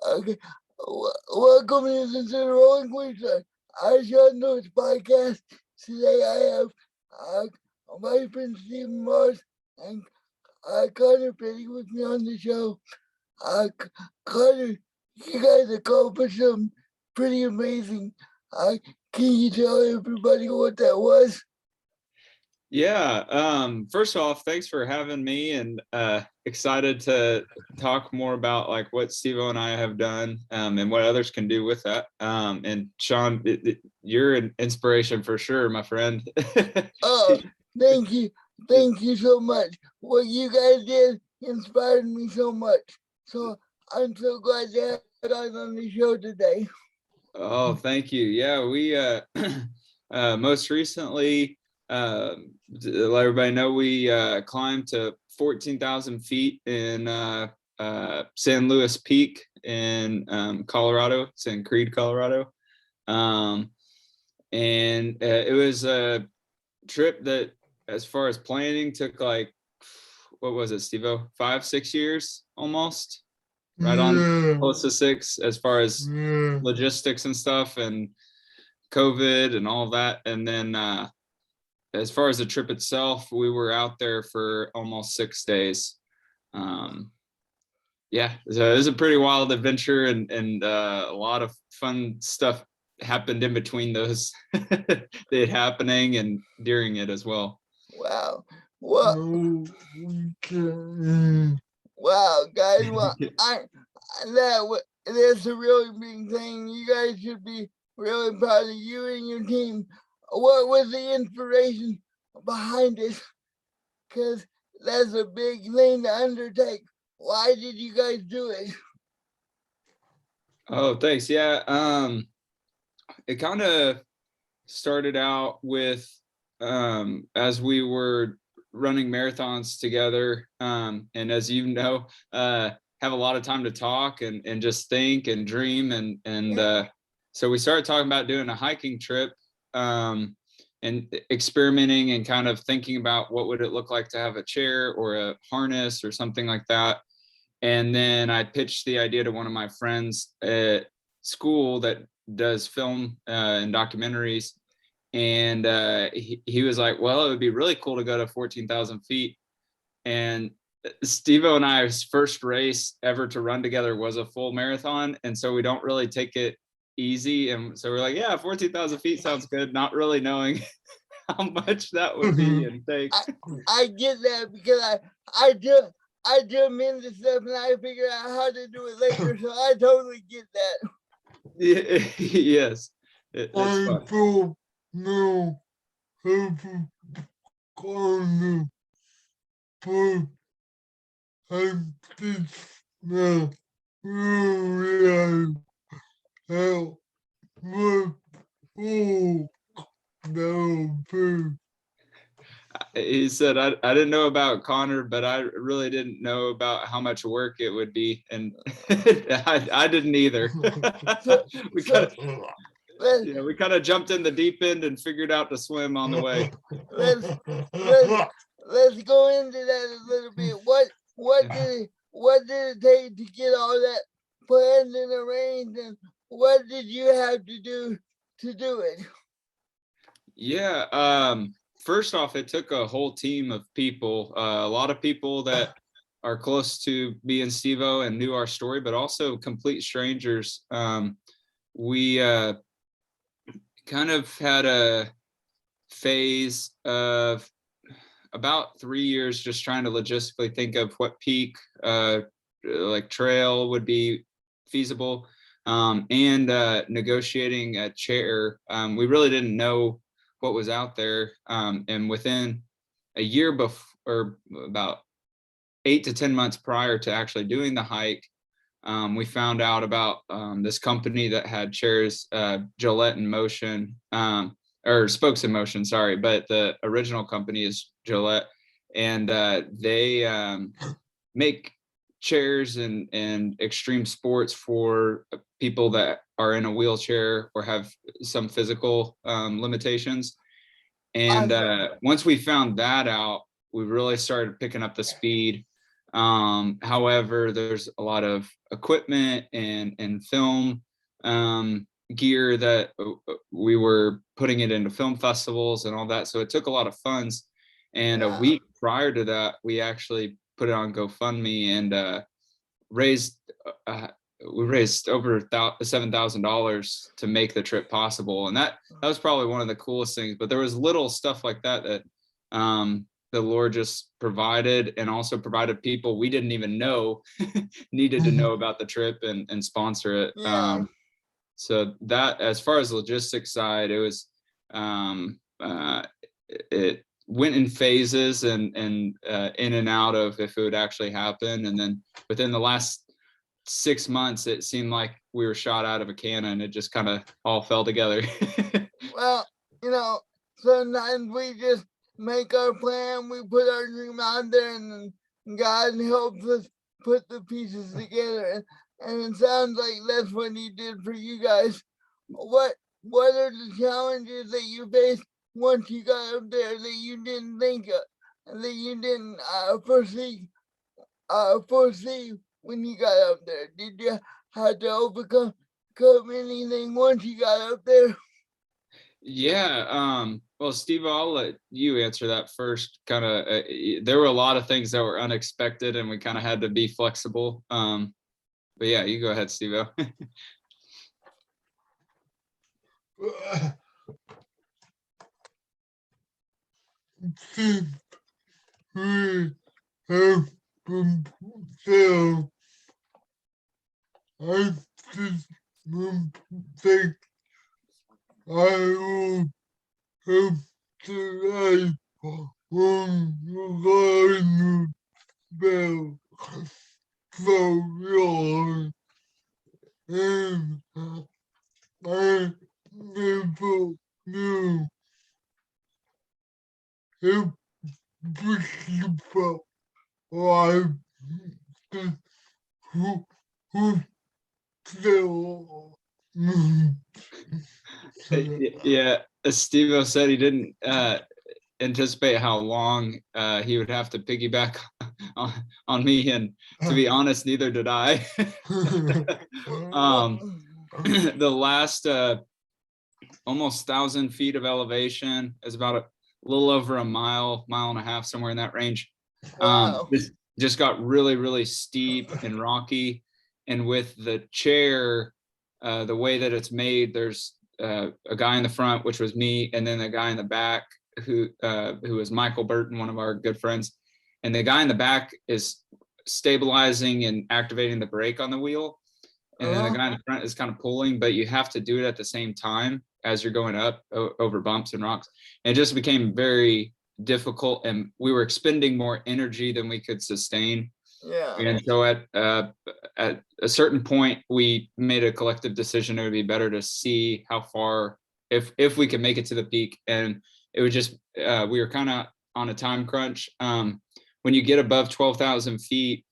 Okay. Welcome to the Rolling Queen. I shall know this podcast. Today I have uh, my friend Stephen Mars and Connor Petty with me on the show. Connor, you guys accomplished something pretty amazing. Uh, can you tell everybody what that was? Yeah. First off, thanks for having me, and excited to talk more about like what Steve-O and I have done, and what others can do with that. And Sean, you're an inspiration for sure, my friend. Oh, thank you. Thank you so much. What you guys did inspired me so much. So I'm so glad to have you guys on the show today. Oh, thank you. Yeah, we most recently, let everybody know, we climbed to 14,000 feet in San Luis Peak in Colorado, San Creed, Colorado. And it was a trip that, as far as planning, took like, what was it, Steve-O? 5-6 years almost, right on close to 6, as far as logistics and stuff, and COVID and all of that. And then as far as the trip itself, we were out there for almost 6 days. Yeah, so it was a pretty wild adventure, and a lot of fun stuff happened in between those it happening and during it as well. Wow. Well, wow, guys. Well, that's a really big thing. You guys should be really proud of you and your team. What was the inspiration behind it? Because that's a big thing to undertake. Why did you guys do it? Oh, thanks. Yeah. It kind of started out with, as we were running marathons together, and as you know, have a lot of time to talk and just think and dream, and so we started talking about doing a hiking trip, and experimenting and kind of thinking about what would it look like to have a chair or a harness or something like that. And then I pitched the idea to one of my friends at school that does film and documentaries. And he was like, well, it would be really cool to go to 14,000 feet. And Steve-O and I's first race ever to run together was a full marathon. And so we don't really take it easy. And so we're like, yeah, 14,000 feet sounds good, not really knowing how much that would be and take. I get that because I do amend the stuff and I figure out how to do it later. So I totally get that. Yeah, yes. It's I fun. don't know how to corner, but I'm just not really how much oh no food. He said, I didn't know about Connor, but I really didn't know about how much work it would be. And I didn't either. we kind of jumped in the deep end and figured out to swim on the way. Let's go into that a little bit. What did it take to get all that planned and arranged, and what did you have to do it? Yeah. First off, it took a whole team of people, a lot of people that are close to me and Steve-O and knew our story, but also complete strangers. We kind of had a phase of about 3 years just trying to logistically think of what peak like trail would be feasible, and negotiating a chair. We really didn't know what was out there, and within a year before, or about 8 to 10 months prior to actually doing the hike, we found out about this company that had chairs, Gillette in Motion, or Spokes in Motion, sorry, but the original company is Gillette, and they make chairs and extreme sports for people that are in a wheelchair or have some physical limitations. And once we found that out, we really started picking up the speed However, there's a lot of equipment and film gear that we were putting it into film festivals and all that. So it took a lot of funds. And a week prior to that, we actually put it on GoFundMe and raised we raised over $7,000 to make the trip possible. And that was probably one of the coolest things. But there was little stuff like that the Lord just provided, and also provided people we didn't even know needed to know about the trip and sponsor it. So that, as far as logistics side, it was it went in phases and in and out of if it would actually happen. And then within the last 6 months, it seemed like we were shot out of a cannon. It just kind of all fell together. Well, sometimes we just make our plan, we put our dream out there, and then God helps us put the pieces together. And it sounds like that's what He did for you guys. What are the challenges that you faced once you got up there that you didn't think of, that you didn't foresee when you got up there? Did you have to overcome anything once you got up there? Yeah. Well, Steve, I'll let you answer that first. Kind of, there were a lot of things that were unexpected, and we kind of had to be flexible. But yeah, you go ahead, Steve. Since we have been failed, I just think I will have to on the bell for yours, and I never knew if people like this who still Yeah, as Steve said, he didn't anticipate how long he would have to piggyback on me, and to be honest, neither did I. The last almost 1,000 feet of elevation is about a little over a mile and a half, somewhere in that range. This just got really, really steep and rocky, and with the chair, the way that it's made, there's a guy in the front, which was me, and then a guy in the back who is Michael Burton, one of our good friends. And the guy in the back is stabilizing and activating the brake on the wheel. And then the guy in the front is kind of pulling, but you have to do it at the same time as you're going up over bumps and rocks. And it just became very difficult, and we were expending more energy than we could sustain. And so at a certain point, we made a collective decision it would be better to see how far, if we could make it to the peak. And it was just, we were kind of on a time crunch. When you get above 12,000 feet,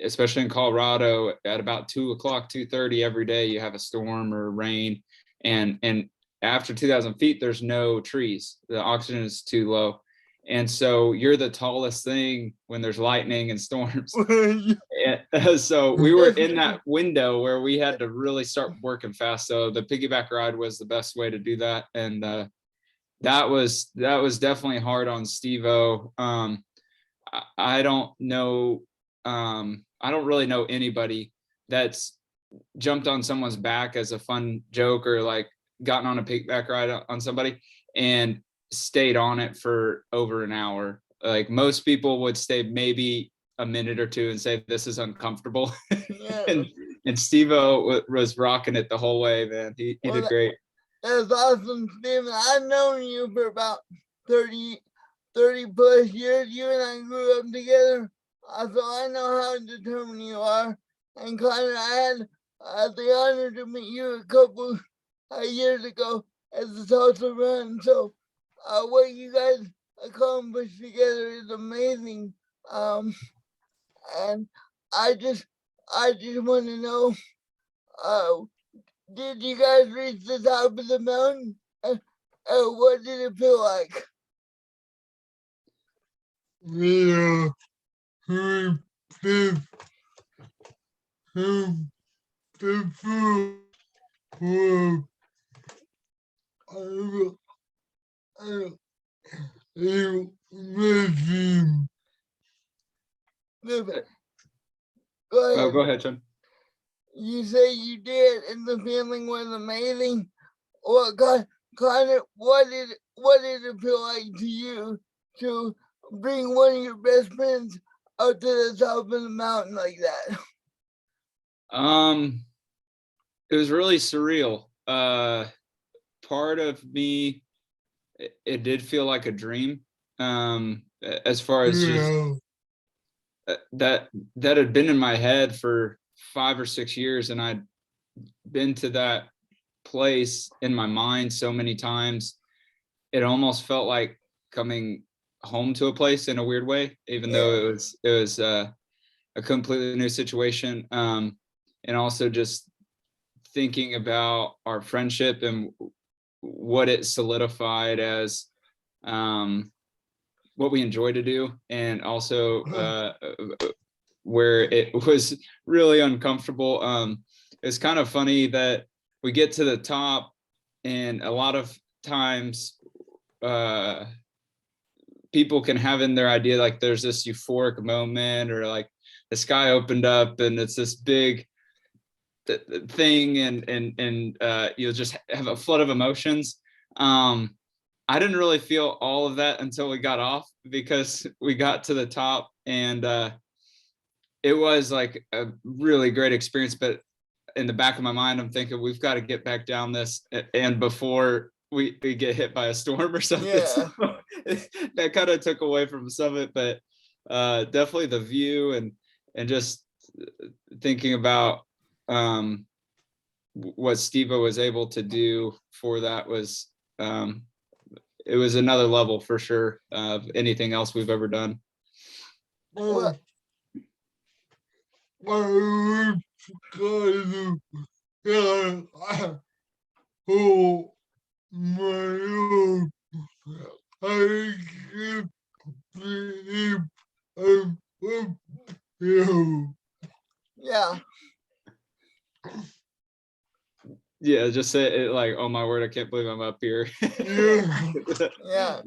especially in Colorado, at about 2:30 every day, you have a storm or rain. And after 2,000 feet, there's no trees. The oxygen is too low. And so you're the tallest thing when there's lightning and storms. So we were in that window where we had to really start working fast. So the piggyback ride was the best way to do that. And that was definitely hard on Steve-O. I don't know. I don't really know anybody that's jumped on someone's back as a fun joke, or like gotten on a piggyback ride on somebody and stayed on it for over an hour. Like most people would stay maybe a minute or two and say, this is uncomfortable. and Steve-O was rocking it the whole way, man. He did great. That's awesome, Steven. I've known you for about 30 plus years. You and I grew up together. So I know how determined you are. And Connor, I had the honor to meet you a couple years ago at the Tulsa Run. So what you guys accomplished together is amazing. And I just want to know, did you guys reach the top of the mountain? What did it feel like? We who the who the food was I imagine Go Oh, ahead. go ahead, Sean. You say you did, and the feeling was amazing. What what did it feel like to you to bring one of your best friends up to the top of the mountain like that? It was really surreal. Part of me, it did feel like a dream. As far as just that had been in my head for 5 or 6 years, and I'd been to that place in my mind so many times. It almost felt like coming home to a place in a weird way, even though it was a completely new situation. And also just thinking about our friendship and what it solidified as what we enjoy to do, and also where it was really uncomfortable. It's kind of funny that we get to the top, and a lot of times people can have in their idea like there's this euphoric moment, or like the sky opened up and it's this big thing, and you'll just have a flood of emotions. I didn't really feel all of that until we got off, because we got to the top, and it was like a really great experience. But in the back of my mind, I'm thinking we've got to get back down this, and before we get hit by a storm or something. Yeah. So that kind of took away from some of it, but definitely the view and just thinking about what Steve-O was able to do for that was it was another level for sure of anything else we've ever done. Well, oh my God, I can't believe I'm up here. yeah. Yeah, just say it like, oh my word, I can't believe I'm up here. Yeah. Yeah.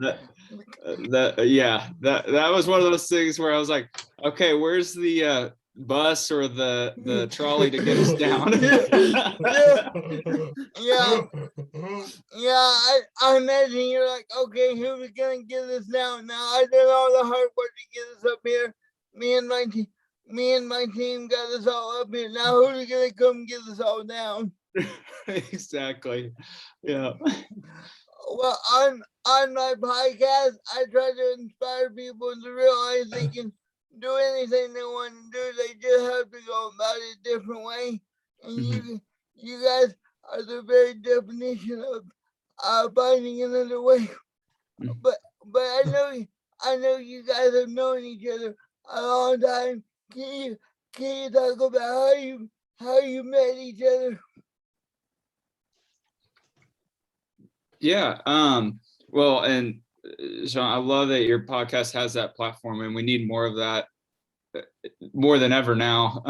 that was one of those things where I was like, okay, where's the bus or the trolley to get us down? Yeah. Yeah, I imagine you're like, okay, who's gonna get us down now? I did all the hard work to get us up here. Me and my team got us all up here. Now who's gonna come get us all down? Exactly. Yeah. Well, on my podcast, I try to inspire people to realize they can do anything they want to do. They just have to go about it a different way. And you guys are the very definition of finding another way. But I know you guys have known each other a long time. Can you talk about how you met each other? Yeah. Well, and Sean, I love that your podcast has that platform, and we need more of that, more than ever now.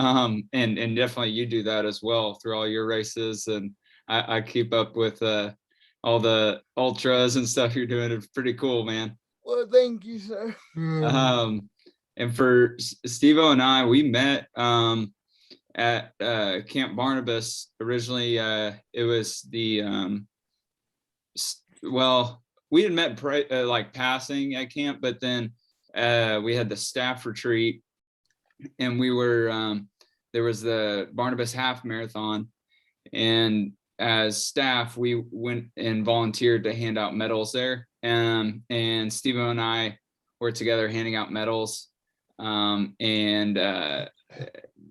And definitely you do that as well through all your races, and I keep up with all the ultras and stuff you're doing. It's pretty cool, man. Well, thank you, sir. And for Steve-O and I, we met at Camp Barnabas. Originally, it was the well, we had met like passing at camp, but then we had the staff retreat, and we were there was the Barnabas half marathon, and as staff we went and volunteered to hand out medals there, and Steve-O and I were together handing out medals, and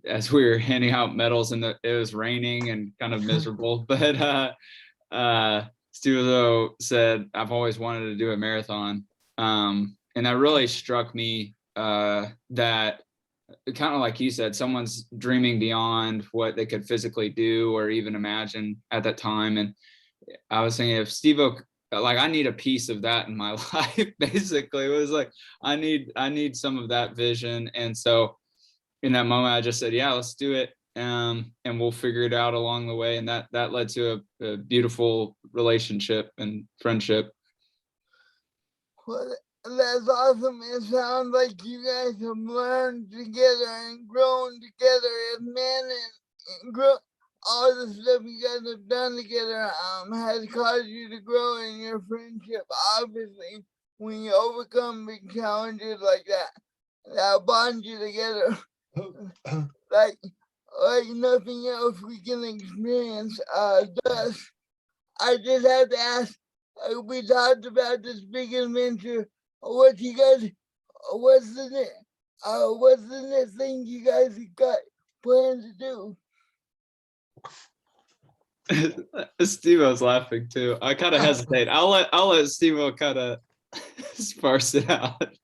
as we were handing out medals, and it was raining and kind of miserable, but Steve-O said, I've always wanted to do a marathon. And that really struck me, that kind of like you said, someone's dreaming beyond what they could physically do or even imagine at that time. And I was thinking, if Steve-O like I need a piece of that in my life. Basically, it was like I need some of that vision. And so in that moment, I just said, yeah, let's do it. And we'll figure it out along the way. And that led to a beautiful relationship and friendship. Well, that's awesome. It sounds like you guys have learned together and grown together as men, and grow. All the stuff you guys have done together has caused you to grow in your friendship. Obviously, when you overcome big challenges like that bond you together like nothing else we can experience does. I just have to ask, we talked about this big adventure. What you guys, what's the next thing you guys got planned to do? Steve-O's laughing too. I kind of hesitate. I'll let Steve-O kind of sparse it out.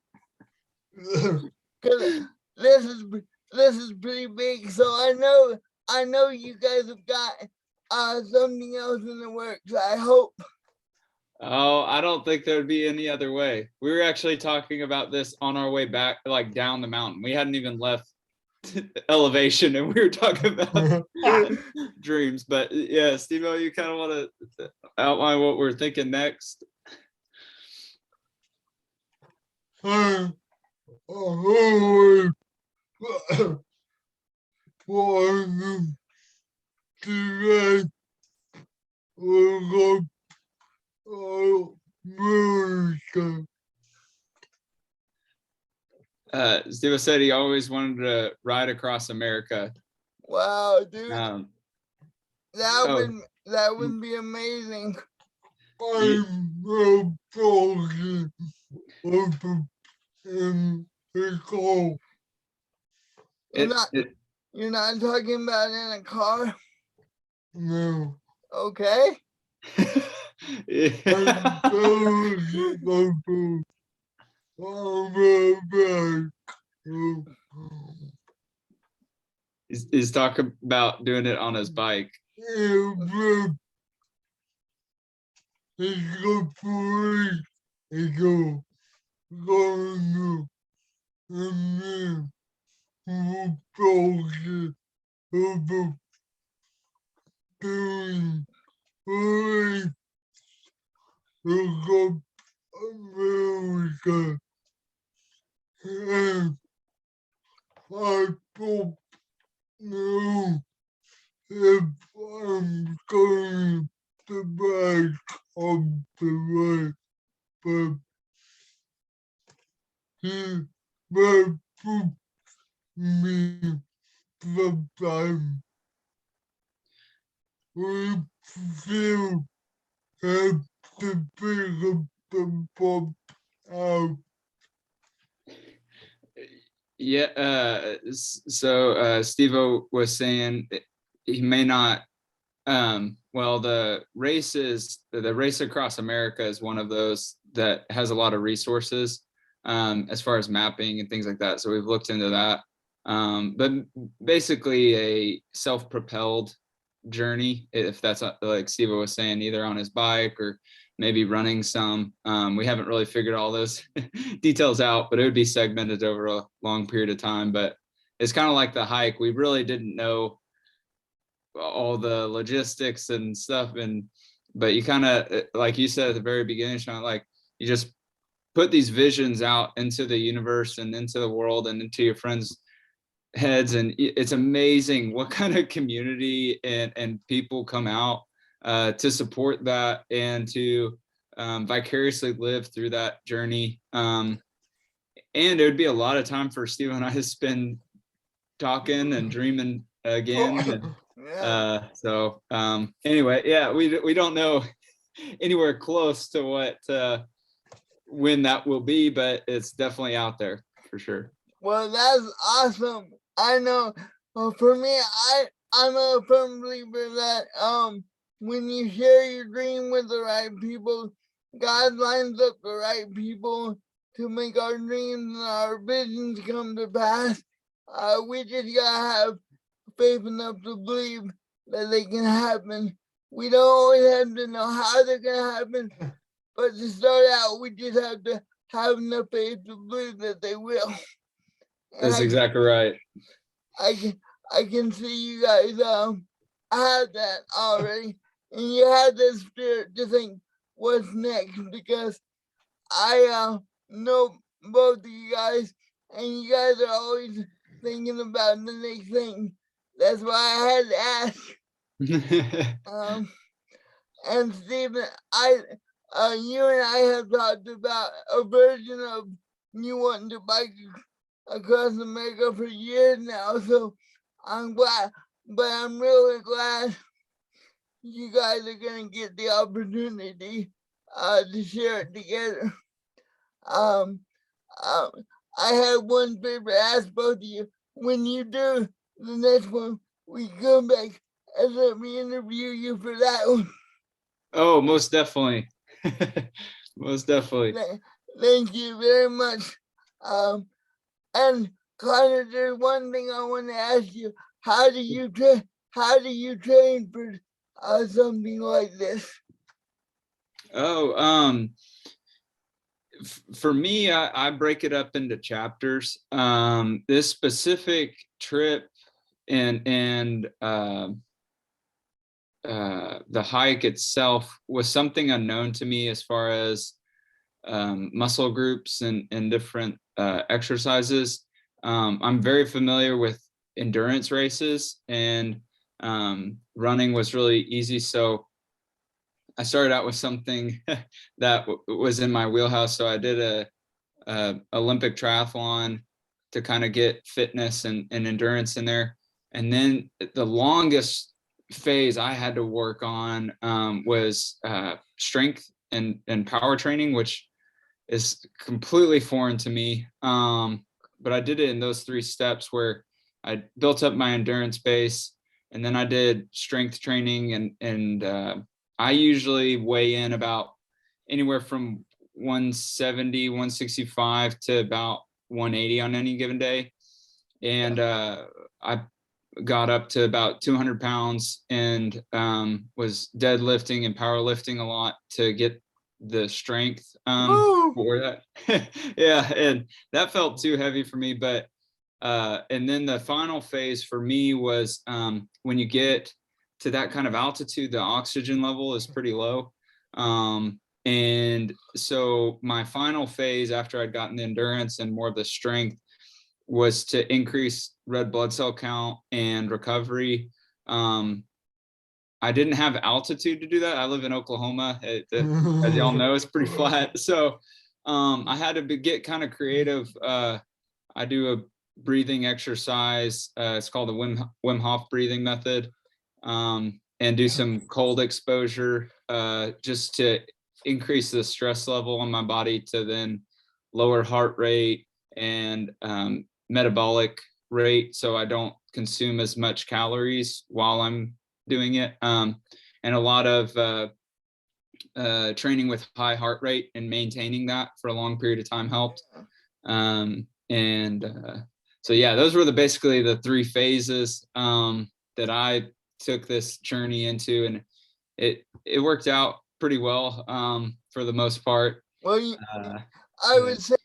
Cause this is pretty big, so I know you guys have got something else in the works. I hope. Oh, I don't think there'd be any other way. We were actually talking about this on our way back, like down the mountain. We hadn't even left elevation, and we were talking about dreams. But yeah, Steve-O, you kind of want to outline what we're thinking next? I always wanted to look up America. Steve said he always wanted to ride across America. Wow, dude, Oh, that would be amazing. I'm a broken open in the cold. You're not talking about in a car, No. okay? yeah. I'm so open. I'm back. He's talking about doing it on his bike. It's good for it. It's good. Going and then who broken over doing for look up America. And I don't know if I'm going to back of the way, but he might put me sometime. We feel have to pick up the pop out. Yeah. So Steve-O was saying he may not. Well, the race across America is one of those that has a lot of resources as far as mapping and things like that. So we've looked into that. But basically a self-propelled journey, if that's like Steve-O was saying, either on his bike or maybe running some. We haven't really figured all those details out, but it would be segmented over a long period of time. But it's kind of like the hike. We really didn't know all the logistics and stuff. But you kind of, like you said at the very beginning, Sean, like you just put these visions out into the universe and into the world and into your friends' heads. And it's amazing what kind of community and people come out to support that and to vicariously live through that journey. And it would be a lot of time for Steve and I to spend talking and dreaming again. So anyway, yeah, we don't know anywhere close to what when that will be, but it's definitely out there for sure. Well, that's awesome. I know. For me, I'm a firm believer that when you share your dream with the right people, God lines up the right people to make our dreams and our visions come to pass. We just gotta have faith enough to believe that they can happen. We don't always have to know how they're gonna happen, but to start out, we just have to have enough faith to believe that they will. And That's exactly right. I can see you guys have that already, and you have the spirit to think what's next, because I know both of you guys, and you guys are always thinking about the next thing. That's why I had to ask. And Stephen, you and I have talked about a version of you wanting to bike across America for years now. So I'm glad, but I'm really glad you guys are gonna get the opportunity to share it together. Um, um, I have one favor to ask both of you. When you do the next one, we come back and let me interview you for that one. Oh, most definitely. Most definitely. Thank you very much. And Connor, there's one thing I want to ask you. How do you train for something like this? Oh, for me, I break it up into chapters. This specific trip and the hike itself was something unknown to me as far as muscle groups and different exercises. I'm very familiar with endurance races, and running was really easy. So I started out with something that was in my wheelhouse. So I did a Olympic triathlon to kind of get fitness and endurance in there. And then the longest phase I had to work on was strength and power training, which is completely foreign to me. But I did it in those 3 steps where I built up my endurance base, and then I did strength training, and I usually weigh in about anywhere from 170, 165 to about 180 on any given day. And I got up to about 200 pounds and was deadlifting and powerlifting a lot to get the strength for that. Yeah, and that felt too heavy for me. But and then the final phase for me was when you get to that kind of altitude, the oxygen level is pretty low. And so my final phase after I'd gotten the endurance and more of the strength was to increase red blood cell count and recovery. I didn't have altitude to do that. I live in Oklahoma. As y'all know, it's pretty flat. So I had to get kind of creative. I do a breathing exercise. It's called the Wim Hof breathing method, and do some cold exposure just to increase the stress level on my body to then lower heart rate and metabolic rate, so I don't consume as much calories while I'm doing it. And a lot of training with high heart rate and maintaining that for a long period of time helped. So yeah, those were basically the 3 phases that I took this journey into, and it worked out pretty well for the most part. Well, I would say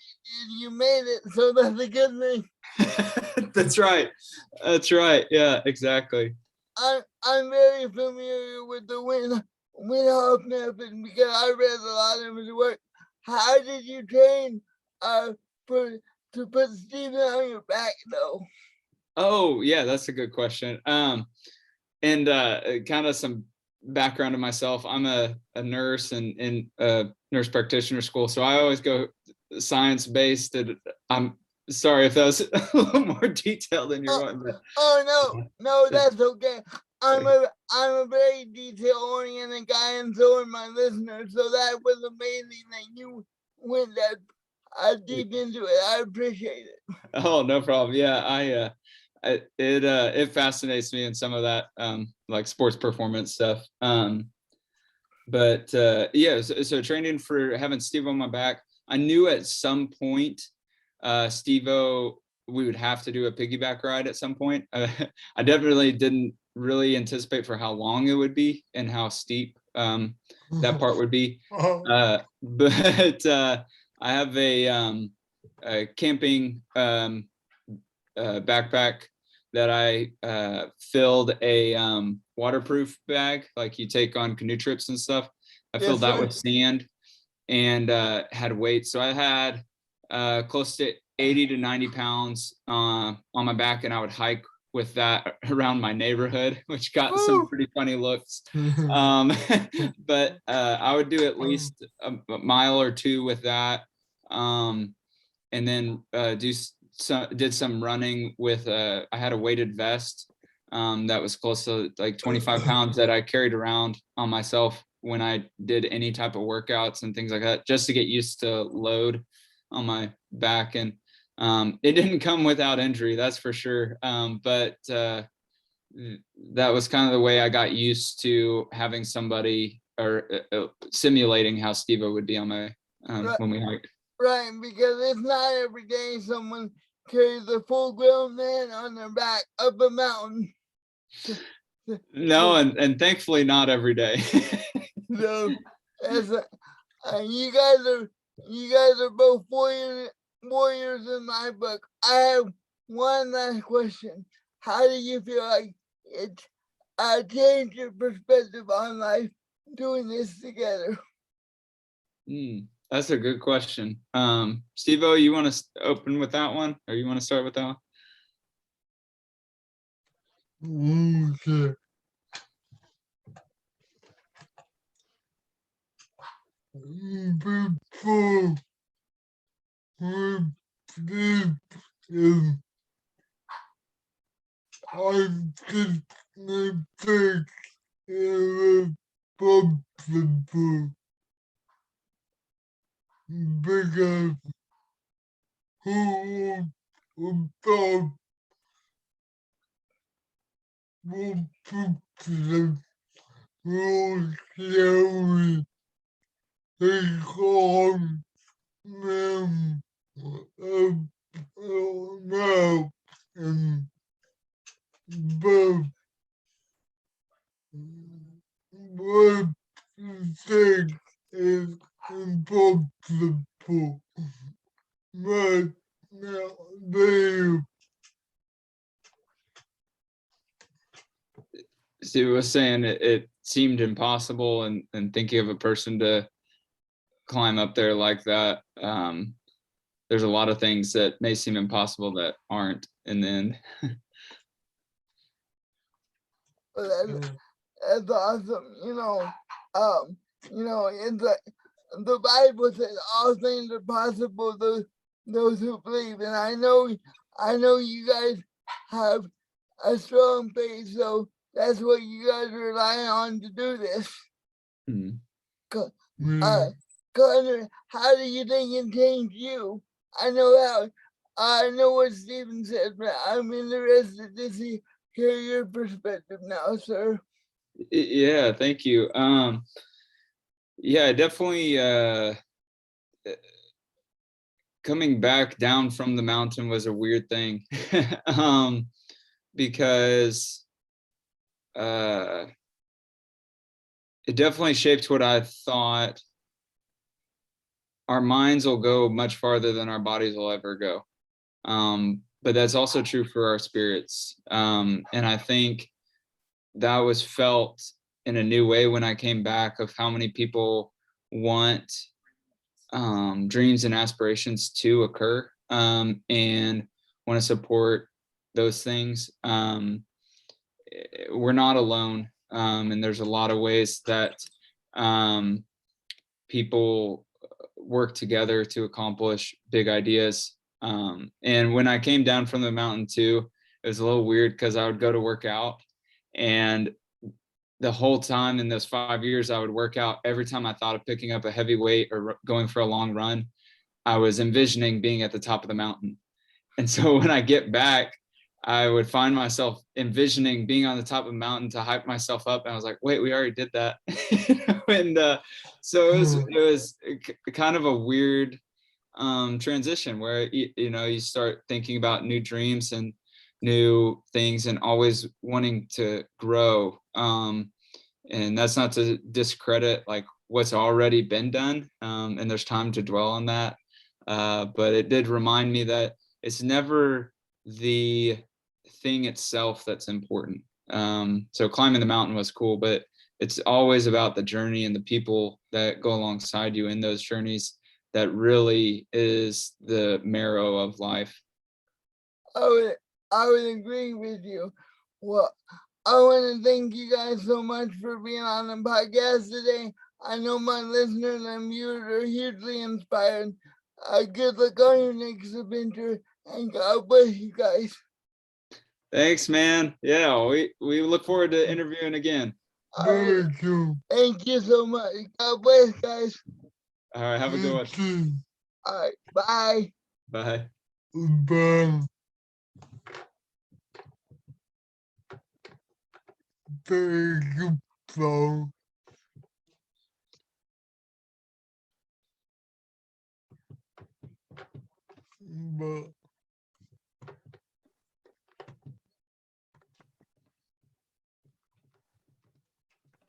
you made it, so that's a good thing. That's right. That's right. Yeah, exactly. I'm very familiar with the Wim Hof method because I read a lot of his work. How did you train to put Steven on your back though? Oh yeah, that's a good question. And kind of some background of myself. I'm a nurse and in a nurse practitioner school, so I always go science based. And I'm sorry if that was a little more detailed than you're wanting. Oh no, that's okay. I'm a very detail oriented guy, and so are my listeners. So that was amazing that you went that deep into it. I appreciate it. Oh, no problem. Yeah, it fascinates me in some of that like sports performance stuff. But yeah, so training for having Steve on my back, I knew at some point Steve-O, we would have to do a piggyback ride at some point. I definitely didn't really anticipate for how long it would be and how steep that part would be. Oh, But I have a camping backpack that I filled a waterproof bag, like you take on canoe trips and stuff. I Yes, filled that sir. with sand and had weights. So I had close to 80 to 90 pounds on my back, and I would hike with that around my neighborhood, which got some Woo! pretty funny looks. But I would do at least a mile or two with that. And then did some running with I had a weighted vest that was close to like 25 pounds that I carried around on myself when I did any type of workouts and things like that, just to get used to load on my back. And it didn't come without injury, that's for sure. But that was kind of the way I got used to having somebody or simulating how Steve-O would be on my Right. when we hiked. Right, because it's not every day someone carries a full-grown man on their back up a mountain. No, and thankfully not every day. So, as you guys are both warriors in my book. I have one last question. How do you feel like it changed your perspective on life doing this together? That's a good question. Steve-O, you want to open with that one, or you want to start with that one? okay. Before we sleep, I just think it was possible because who thought would put them real scary and calm them now and but what you think is impossible. But now they Steve was saying it seemed impossible, and thinking of a person to climb up there like that. There's a lot of things that may seem impossible that aren't in the end. Well, that's awesome. The Bible says all things are possible to those who believe, and I know you guys have a strong faith, so that's what you guys rely on to do this. Connor, how do you think it changed you? I know what Stephen said, but I'm interested to hear your perspective now, sir. Yeah, thank you. Yeah, definitely coming back down from the mountain was a weird thing. Because it definitely shaped what I thought. Our minds will go much farther than our bodies will ever go. But that's also true for our spirits. And I think that was felt in a new way when I came back, of how many people want dreams and aspirations to occur, and want to support those things. We're not alone. And there's a lot of ways that people work together to accomplish big ideas. And when I came down from the mountain too, it was a little weird because I would go to work out, and the whole time in those 5 years, I would work out. Every time I thought of picking up a heavy weight or going for a long run, I was envisioning being at the top of the mountain. And so when I get back, I would find myself envisioning being on the top of a mountain to hype myself up. And I was like, wait, we already did that. And so it was kind of a weird transition where, you start thinking about new dreams and new things and always wanting to grow. and that's not to discredit like what's already been done. And there's time to dwell on that. But it did remind me that it's never the thing itself that's important. So climbing the mountain was cool, but it's always about the journey and the people that go alongside you in those journeys. That really is the marrow of life. I would agree with you. Well, I want to thank you guys so much for being on the podcast today. I know my listeners and viewers are hugely inspired. Good luck on your next adventure, and God bless you guys. Thanks, man. Yeah, we look forward to interviewing again. Thank you. Thank you so much. God bless, guys. All right, have a good one. Thank you. All right, bye. Bye. Bye. Thank you, Paul. Bye.